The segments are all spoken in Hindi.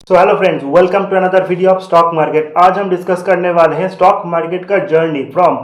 So hello friends, welcome to another video of stock market. आज हम डिस्कस करने वाले हैं स्टॉक मार्केट का जर्नी फ्रॉम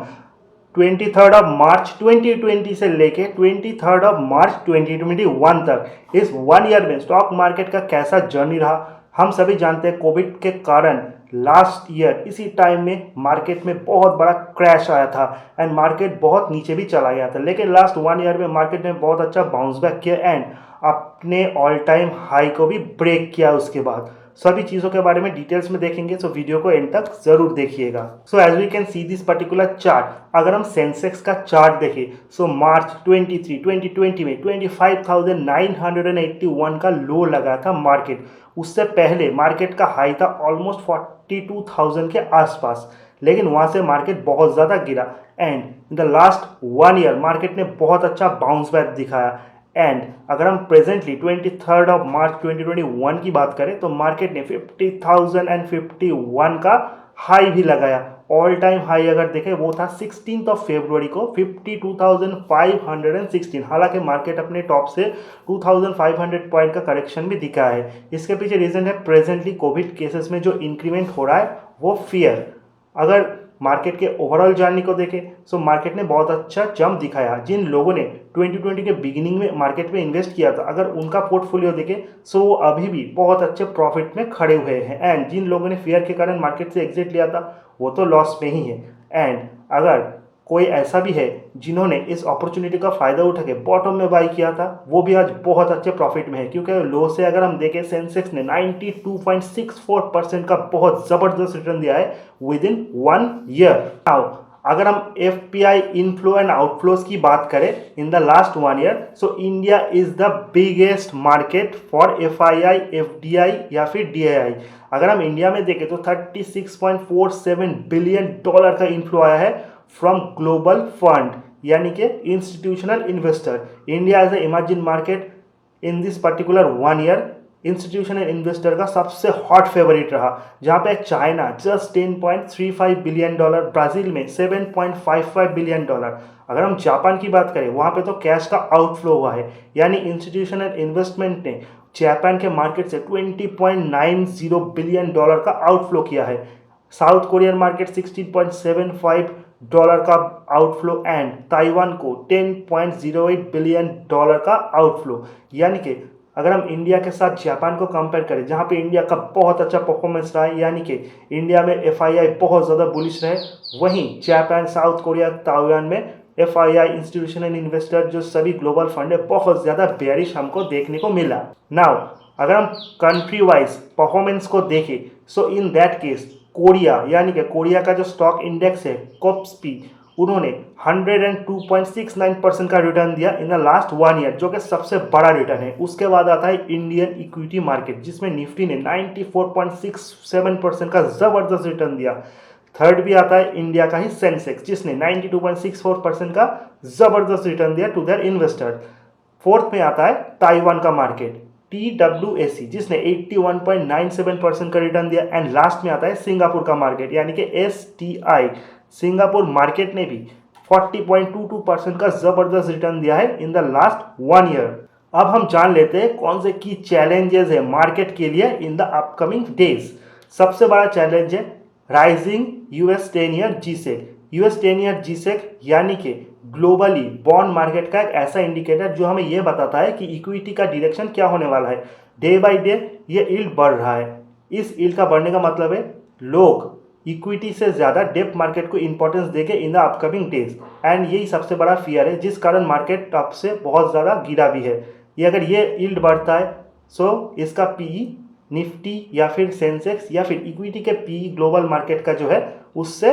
23 मार्च 2020 से लेके 23 मार्च 2021 तक। इस 1 ईयर में स्टॉक मार्केट का कैसा जर्नी रहा। हम सभी जानते हैं कोविड के कारण लास्ट ईयर इसी टाइम में मार्केट में बहुत बड़ा क्रैश आया था एंड मार्केट बहुत नीचे भी चला गया था, लेकिन लास्ट 1 ईयर में मार्केट ने बहुत अच्छा बाउंस बैक किया एंड अपने ऑल टाइम हाई को भी ब्रेक किया। उसके बाद सभी चीज़ों के बारे में डिटेल्स में देखेंगे, सो वीडियो को एंड तक जरूर देखिएगा। So as we can see this particular chart, अगर हम सेंसेक्स का चार्ट देखें सो मार्च 2020 में 25,981 का लो लगा था मार्केट। उससे पहले मार्केट का हाई था ऑलमोस्ट 42,000 के आसपास, लेकिन वहाँ से मार्केट बहुत ज़्यादा गिरा and in the last 1 year market ने बहुत अच्छा बाउंस बैक दिखाया। एंड अगर हम प्रेजेंटली 23 मार्च 2021 की बात करें तो मार्केट ने 50,051 का हाई भी लगाया। ऑल टाइम हाई अगर देखें वो था 16 फरवरी को 52,516। हालांकि मार्केट अपने टॉप से 2,500 पॉइंट का करेक्शन भी दिखा है। इसके पीछे रीजन है प्रेजेंटली कोविड केसेस में जो इंक्रीमेंट हो रहा है वो फियर। अगर मार्केट के ओवरऑल जर्नी को देखें सो मार्केट ने बहुत अच्छा जंप दिखाया। जिन लोगों ने 2020 के बिगिनिंग में मार्केट में इन्वेस्ट किया था, अगर उनका पोर्टफोलियो देखें सो वो अभी भी बहुत अच्छे प्रॉफिट में खड़े हुए हैं एंड जिन लोगों ने फियर के कारण मार्केट से एग्जिट लिया था वो तो लॉस में ही है। एंड अगर कोई ऐसा भी है जिन्होंने इस अपॉर्चुनिटी का फ़ायदा उठा के बॉटम में बाई किया था वो भी आज बहुत अच्छे प्रॉफिट में है, क्योंकि लो से अगर हम देखें सेंसेक्स ने 92.64% का बहुत ज़बरदस्त रिटर्न दिया है विद इन 1 ईयर। नाउ अगर हम एफपीआई इनफ्लो एंड आउटफ्लोज की बात करें in the last 1 year so India is the biggest market for FII, FDI या फिर डीआईआई। अगर हम इंडिया में देखें तो 36.47 बिलियन डॉलर का इनफ्लो आया है फ्रॉम ग्लोबल फंड यानी कि institutional investor. India as a emerging market in this particular 1 year institutional investor का सबसे हॉट फेवरेट रहा, जहां पे China just 10.35 billion dollar, Brazil में 7.55 बिलियन डॉलर। अगर हम जापान की बात करें वहां पे तो कैश का आउटफ्लो हुआ है, यानी इंस्टीट्यूशनल इन्वेस्टमेंट ने जापान के मार्केट से 20.90 बिलियन डॉलर का आउटफ्लो किया है। साउथ कोरियन मार्केट 16.75 डॉलर का आउटफ्लो एंड ताइवान को 10.08 बिलियन डॉलर का आउटफ्लो। यानी कि अगर हम इंडिया के साथ जापान को कंपेयर करें जहां पे इंडिया का बहुत अच्छा परफॉर्मेंस रहा है, यानी कि इंडिया में एफआईआई बहुत ज़्यादा बुलिश रहे, वहीं जापान, साउथ कोरिया, ताइवान में एफआईआई इंस्टीट्यूशनल इन्वेस्टर जो सभी ग्लोबल फंड है बहुत ज़्यादा बेयरिश हमको देखने को मिला। नाउ अगर हम कंट्री वाइज परफॉर्मेंस को देखें सो इन दैट केस कोरिया यानी कि कोरिया का जो स्टॉक इंडेक्स है कोप्सपी, उन्होंने 102.69% का रिटर्न दिया इन द लास्ट 1 ईयर, जो कि सबसे बड़ा रिटर्न है। उसके बाद आता है इंडियन इक्विटी मार्केट जिसमें निफ्टी ने 94.67% का ज़बरदस्त रिटर्न दिया। थर्ड भी आता है इंडिया का ही सेंसेक्स जिसने 92.64% का ज़बरदस्त रिटर्न दिया टू देयर इन्वेस्टर। फोर्थ में आता है ताइवान का मार्केट TWAC जिसने 81.97% का रिटर्न दिया एंड लास्ट में आता है सिंगापुर का मार्केट यानी कि STI। सिंगापुर मार्केट ने भी 40.22% का जबरदस्त रिटर्न दिया है इन द लास्ट 1 ईयर। अब हम जान लेते हैं कौन से की चैलेंजेस है मार्केट के लिए इन द अपकमिंग डेज। सबसे बड़ा चैलेंज है rising US 10 year G-sec. US 10 year G-sec यानी कि ग्लोबली बॉन्ड मार्केट का एक ऐसा इंडिकेटर जो हमें यह बताता है कि इक्विटी का डायरेक्शन क्या होने वाला है। डे बाय डे ये यील्ड बढ़ रहा है। इस यील्ड का बढ़ने का मतलब है लोग इक्विटी से ज़्यादा डेप्ट मार्केट को इंपॉर्टेंस देंगे in the upcoming days and यही सबसे बड़ा फियर है जिस कारण मार्केट टॉप से बहुत ज़्यादा गिरा भी है। ये अगर ये यील्ड बढ़ता है सो इसका पीई निफ्टी या फिर सेंसेक्स या फिर इक्विटी के पीई ग्लोबल मार्केट का जो है उससे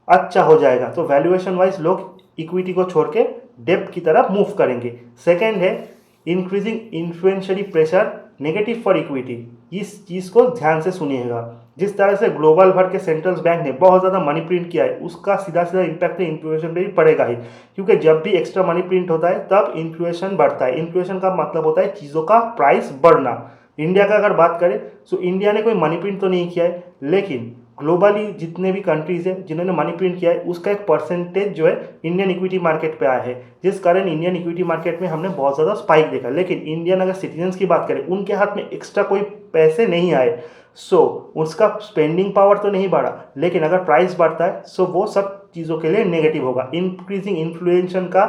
अच्छा हो जाएगा, तो वैल्यूएशन वाइज लोग इक्विटी को छोड़ के डेप्ट की तरफ मूव करेंगे। सेकेंड है increasing inflationary pressure negative for equity. इस चीज़ को ध्यान से सुनिएगा। जिस तरह से ग्लोबल भर के सेंट्रल बैंक ने बहुत ज़्यादा मनी प्रिंट किया है उसका सीधा सीधा इम्पैक्ट इन्फ्लेशन पे भी पड़ेगा ही, क्योंकि जब भी एक्स्ट्रा मनी प्रिंट होता है तब इन्फ्लेशन बढ़ता है। इन्फ्लेशन का मतलब होता है चीज़ों का प्राइस बढ़ना। इंडिया का अगर बात करें तो इंडिया ने कोई मनी प्रिंट तो नहीं किया है, लेकिन ग्लोबली जितने भी कंट्रीज़ हैं जिन्होंने मनी प्रिंट किया है उसका एक परसेंटेज जो है इंडियन इक्विटी मार्केट पे आया है, जिस कारण इंडियन इक्विटी मार्केट में हमने बहुत ज़्यादा स्पाइक देखा। लेकिन इंडियन अगर सिटीजन्स की बात करें उनके हाथ में एक्स्ट्रा कोई पैसे नहीं आए, सो उसका स्पेंडिंग पावर तो नहीं बढ़ा, लेकिन अगर प्राइस बढ़ता है सो वो सब चीज़ों के लिए नेगेटिव होगा। इंक्रीजिंग इन्फ्लेशन का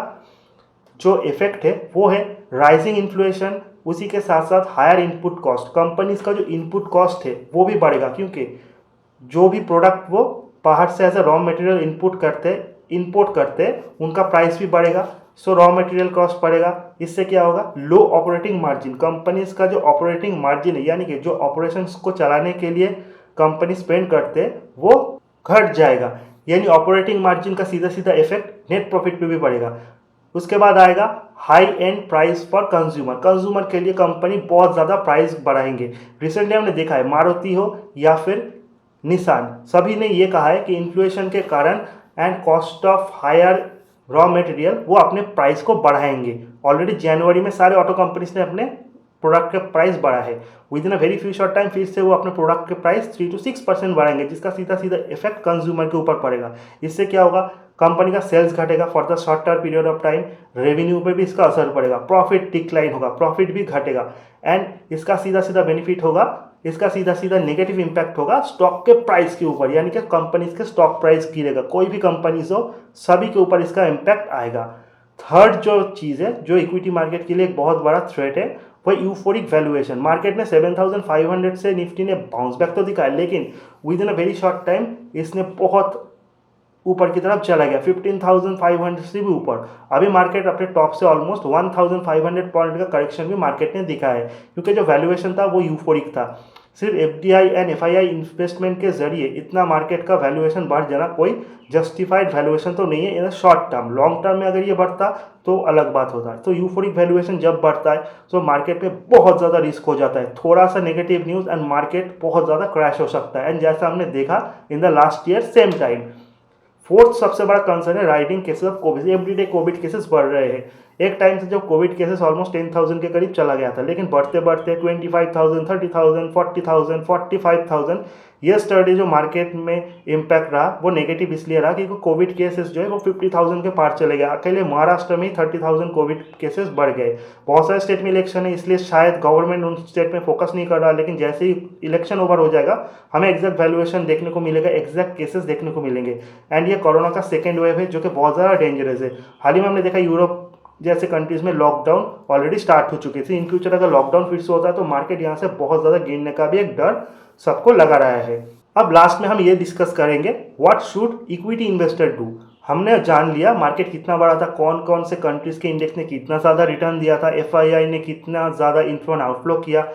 जो इफेक्ट है वो है राइजिंग इन्फ्लेशन, उसी के साथ साथ हायर इनपुट कॉस्ट। कंपनीज का जो इनपुट कॉस्ट है वो भी बढ़ेगा, क्योंकि जो भी प्रोडक्ट वो बाहर से as a raw material import करते हैं उनका प्राइस भी बढ़ेगा। सो रॉ मटेरियल कॉस्ट बढ़ेगा। इससे क्या होगा, लो ऑपरेटिंग मार्जिन, कंपनीज का जो ऑपरेटिंग मार्जिन है यानी कि जो ऑपरेशंस को चलाने के लिए कंपनी स्पेंड करते हैं वो घट जाएगा, यानी ऑपरेटिंग मार्जिन का सीधा सीधा इफेक्ट नेट प्रॉफिट पे भी पड़ेगा। उसके बाद आएगा high and price for consumer. Consumer के लिए कंपनी बहुत ज़्यादा प्राइस बढ़ाएंगे। रिसेंटली हमने देखा है मारुति हो या फिर निसान, सभी ने ये कहा है कि इन्फ्लेशन के कारण and cost of higher raw material वो अपने प्राइस को बढ़ाएंगे। ऑलरेडी जनवरी में सारे ऑटो कंपनीज ने अपने प्रोडक्ट का प्राइस बढ़ा है। With in a very few short time फिर से वो अपने प्रोडक्ट के प्राइस 3 to 6% बढ़ाएंगे, जिसका सीधा सीधा इफेक्ट कंज्यूमर के ऊपर पड़ेगा। इससे क्या होगा, कंपनी का सेल्स घटेगा for the short term period of time, revenue पे भी इसका असर पड़ेगा, प्रॉफिट डिक्लाइन होगा, प्रॉफिट भी घटेगा। एंड इसका सीधा सीधा बेनिफिट होगा, इसका सीधा सीधा नेगेटिव इंपैक्ट होगा स्टॉक के प्राइस के ऊपर, यानी कि कंपनीज के स्टॉक प्राइस गिरेगा। कोई भी कंपनीज हो सभी के ऊपर इसका इम्पैक्ट आएगा। थर्ड जो चीज़ है जो इक्विटी मार्केट के लिए एक बहुत बड़ा थ्रेट है वो यूफोरिक वैल्यूएशन। मार्केट में 7,500 से निफ्टी ने बाउंस बैक तो दिखाया, लेकिन with in a very short time इसने बहुत ऊपर की तरफ चला गया, 15,500 से भी ऊपर। अभी मार्केट अपने टॉप से ऑलमोस्ट 1,500 पॉइंट का करेक्शन भी मार्केट ने दिखा है, क्योंकि जो वैल्यूएशन था वो यूफोरिक था। सिर्फ एफडीआई एंड एफआईआई इन्वेस्टमेंट के जरिए इतना मार्केट का वैल्यूएशन बढ़ जाना कोई जस्टिफाइड वैल्यूएशन तो नहीं है in short term. Long term में अगर ये बढ़ता तो अलग बात होता है। तो यूफोरिक वैल्यूएशन जब बढ़ता है तो मार्केट में बहुत ज़्यादा रिस्क हो जाता है, थोड़ा सा नेगेटिव न्यूज़ एंड मार्केट बहुत ज़्यादा क्रैश हो सकता है। एंड जैसा हमने देखा इन the last year same time. Fourth सबसे बड़ा कंसर्न है riding cases of Covid. Everyday Covid cases बढ़ रहे हैं। एक टाइम से जब कोविड केसेस ऑलमोस्ट 10,000 के करीब चला गया था, लेकिन बढ़ते बढ़ते 25,000, 30,000, 40,000, 45,000। येस्टरडे जो मार्केट में इम्पैक्ट रहा वो नेगेटिव इसलिए रहा क्योंकि कोविड केसेस जो है वो 50,000 के पार चले गए। अकेले महाराष्ट्र में ही 30,000 कोविड केसेस बढ़ गए। बहुत सारे स्टेट में इलेक्शन है, इसलिए शायद गवर्नमेंट उन स्टेट में फोकस नहीं कर रहा, लेकिन जैसे ही इलेक्शन ओवर हो जाएगा हमें एग्जैक्ट वैल्यूएशन देखने को मिलेगा, एग्जैक्ट केसेस देखने को मिलेंगे। एंड ये कोरोना का सेकेंड वेव है जो कि बहुत ज़्यादा डेंजरस है। हाल ही में हमने देखा यूरोप जैसे कंट्रीज में लॉकडाउन ऑलरेडी स्टार्ट हो चुके थे। इन फ्यूचर अगर लॉकडाउन फिर से होता है तो मार्केट यहाँ से बहुत ज़्यादा गिरने का भी एक डर सबको लगा रहा है। अब लास्ट में हम ये डिस्कस करेंगे what should equity investor do. हमने जान लिया मार्केट कितना बड़ा था, कौन कौन से कंट्रीज के इंडेक्स ने कितना ज़्यादा रिटर्न दिया था, एफआईआई ने कितना ज़्यादा इनफ्लो एंड आउटफ्लो किया,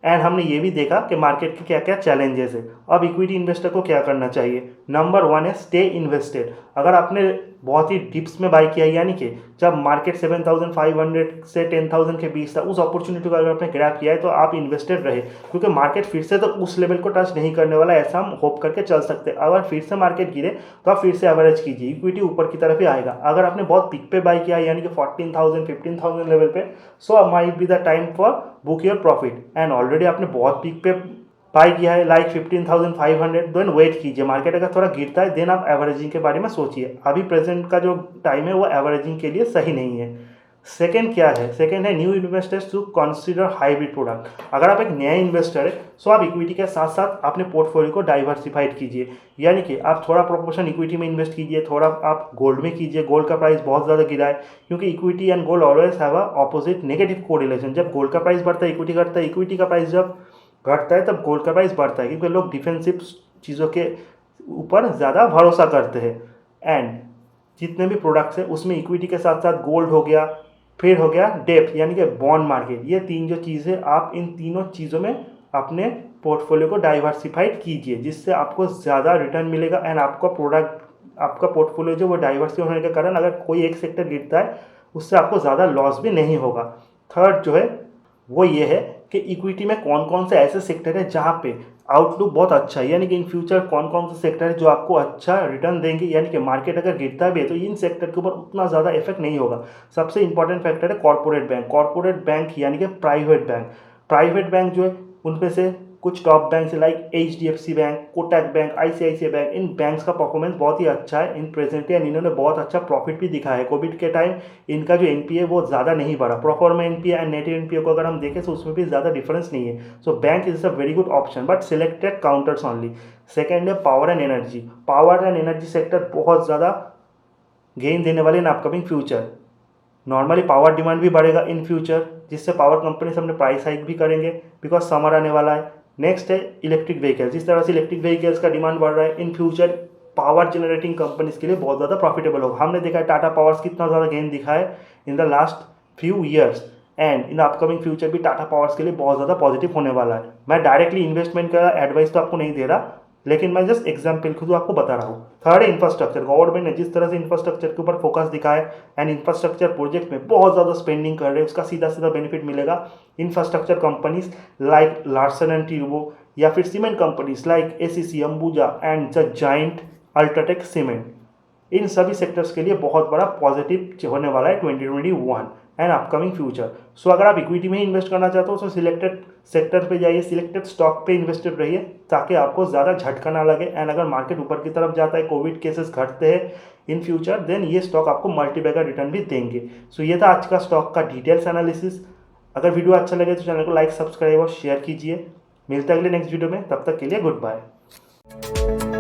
एंड हमने ये भी देखा कि मार्केट के क्या क्या चैलेंजेस है। अब इक्विटी इन्वेस्टर को क्या करना चाहिए। नंबर 1 है स्टे इन्वेस्टेड। अगर आपने बहुत ही डिप्स में बाई किया, यानी कि जब मार्केट 7,500 से 10,000 के बीच था, उस अपॉर्चुनिटी को अगर आपने ग्रैब किया है तो आप इन्वेस्टेड रहे, क्योंकि मार्केट फिर से तो उस लेवल को टच नहीं करने वाला, ऐसा हम होप करके चल सकते हैं। अगर फिर से मार्केट गिरे तो आप फिर से एवरेज कीजिए, इक्विटी ऊपर की तरफ ही आएगा। अगर आपने बहुत पिक पे बाई किया यानी कि 14,000 15,000 लेवल पे, so might be the time for book your profit. And already आपने बहुत पिक पे बाई किया है लाइक 15,500, देन वेट कीजिए। मार्केट अगर थोड़ा गिरता है देन आप एवरेजिंग के बारे में सोचिए। अभी प्रेजेंट का जो टाइम है वो एवरेजिंग के लिए सही नहीं है। सेकेंड क्या है, सेकेंड है new investors to consider hybrid product. अगर आप एक नया इन्वेस्टर है सो आप इक्विटी के साथ साथ अपने पोर्टफोलियो को डाइवर्सिफाइड कीजिए, यानी कि आप थोड़ा प्रोपोर्शन इक्विटी में इन्वेस्ट कीजिए, थोड़ा आप गोल्ड में कीजिए। गोल्ड का प्राइस बहुत ज़्यादा गिरा है, क्योंकि equity and gold always have a opposite negative correlation. जब गोल्ड का प्राइस बढ़ता है इक्विटी घटता है, इक्विटी का प्राइस जब घटता है तब गोल्ड का प्राइस बढ़ता है, क्योंकि लोग डिफेंसिव चीज़ों के ऊपर ज़्यादा भरोसा करते हैं। एंड जितने भी प्रोडक्ट्स हैं उसमें इक्विटी के साथ साथ गोल्ड हो गया, फिर हो गया डेप्थ यानी कि बॉन्ड मार्केट। ये तीन जो चीज़ें, आप इन तीनों चीज़ों में अपने पोर्टफोलियो को डाइवर्सिफाइड कीजिए, जिससे आपको ज़्यादा रिटर्न मिलेगा। एंड आपका पोर्टफोलियो जो वो डाइवर्सिफाइड होने के कारण अगर कोई एक सेक्टर गिरता है उससे आपको ज़्यादा लॉस भी नहीं होगा। थर्ड जो है वो ये है कि इक्विटी में कौन कौन से ऐसे सेक्टर है जहाँ पे आउटलुक बहुत अच्छा है, यानी कि इन फ्यूचर कौन कौन से सेक्टर है जो आपको अच्छा रिटर्न देंगे। यानी कि मार्केट अगर गिरता भी है तो इन सेक्टर के ऊपर उतना ज़्यादा इफेक्ट नहीं होगा। सबसे इंपॉर्टेंट फैक्टर है कॉर्पोरेट बैंक। कॉर्पोरेट बैंक यानी कि प्राइवेट बैंक जो है उनपे से कुछ top bank like HDFC bank, Kotak bank, ICICI bank, इन बैंक्स का परफॉर्मेंस बहुत ही अच्छा है इन प्रेजेंटली एंड इन्होंने बहुत अच्छा प्रॉफिट भी दिखाया है। कोविड के टाइम इनका जो NPA वो ज़्यादा नहीं बढ़ा, proforma NPA and net NPA को अगर हम देखें तो उसमें भी ज़्यादा डिफरेंस नहीं है। So bank is a very good option but selected counters only. Second है power and energy. Power and energy sector बहुत ज़्यादा गेन देने वाले in upcoming future. Normally power demand भी बढ़ेगा इन फ्यूचर, जिससे पावर कंपनीज अपने प्राइस हाइक भी करेंगे बिकॉज समर आने वाला है। नेक्स्ट है इलेक्ट्रिक व्हीकल्स। जिस तरह से इलेक्ट्रिक व्हीकल्स का डिमांड बढ़ रहा है in future power generating companies के लिए बहुत ज़्यादा प्रॉफिटेबल होगा। हमने देखा है टाटा पावर्स कितना ज़्यादा गेन दिखा है इन the last few years and in upcoming future भी टाटा पावर्स के लिए बहुत ज़्यादा पॉजिटिव होने वाला है। मैं डायरेक्टली इन्वेस्टमेंट का एडवाइस तो आपको नहीं दे रहा, लेकिन मैं जस्ट एग्जाम्पल खुद आपको बता रहा हूँ। थर्ड है इंफ्रास्ट्रक्चर। गवर्नमेंट ने जिस तरह से इंफ्रास्ट्रक्चर के ऊपर फोकस दिखाया एंड इंफ्रास्ट्रक्चर प्रोजेक्ट में बहुत ज़्यादा स्पेंडिंग कर रहे हैं, उसका सीधा सीधा बेनिफिट मिलेगा infrastructure companies like Larsen and Toubro या फिर cement companies like ACC, Ambuja and the giant UltraTech cement. इन सभी सेक्टर्स के लिए बहुत बड़ा पॉजिटिव होने वाला है 2021 एंड अपकमिंग फ्यूचर। सो अगर आप इक्विटी में ही इन्वेस्ट करना चाहते हो तो सिलेक्टेड सेक्टर पे जाइए, सिलेक्टेड स्टॉक पे इन्वेस्टेड रहिए ताकि आपको ज़्यादा झटका ना लगे एंड अगर मार्केट ऊपर की तरफ जाता है, कोविड केसेस घटते हैं इन फ्यूचर, देन ये स्टॉक आपको मल्टीबैगर रिटर्न भी देंगे। सो ये था आज का स्टॉक का डिटेल्स एनालिसिस। अगर वीडियो अच्छा लगे तो चैनल को लाइक, सब्सक्राइब और शेयर कीजिए। मिलते हैं अगले नेक्स्ट वीडियो में, तब तक के लिए गुड बाय।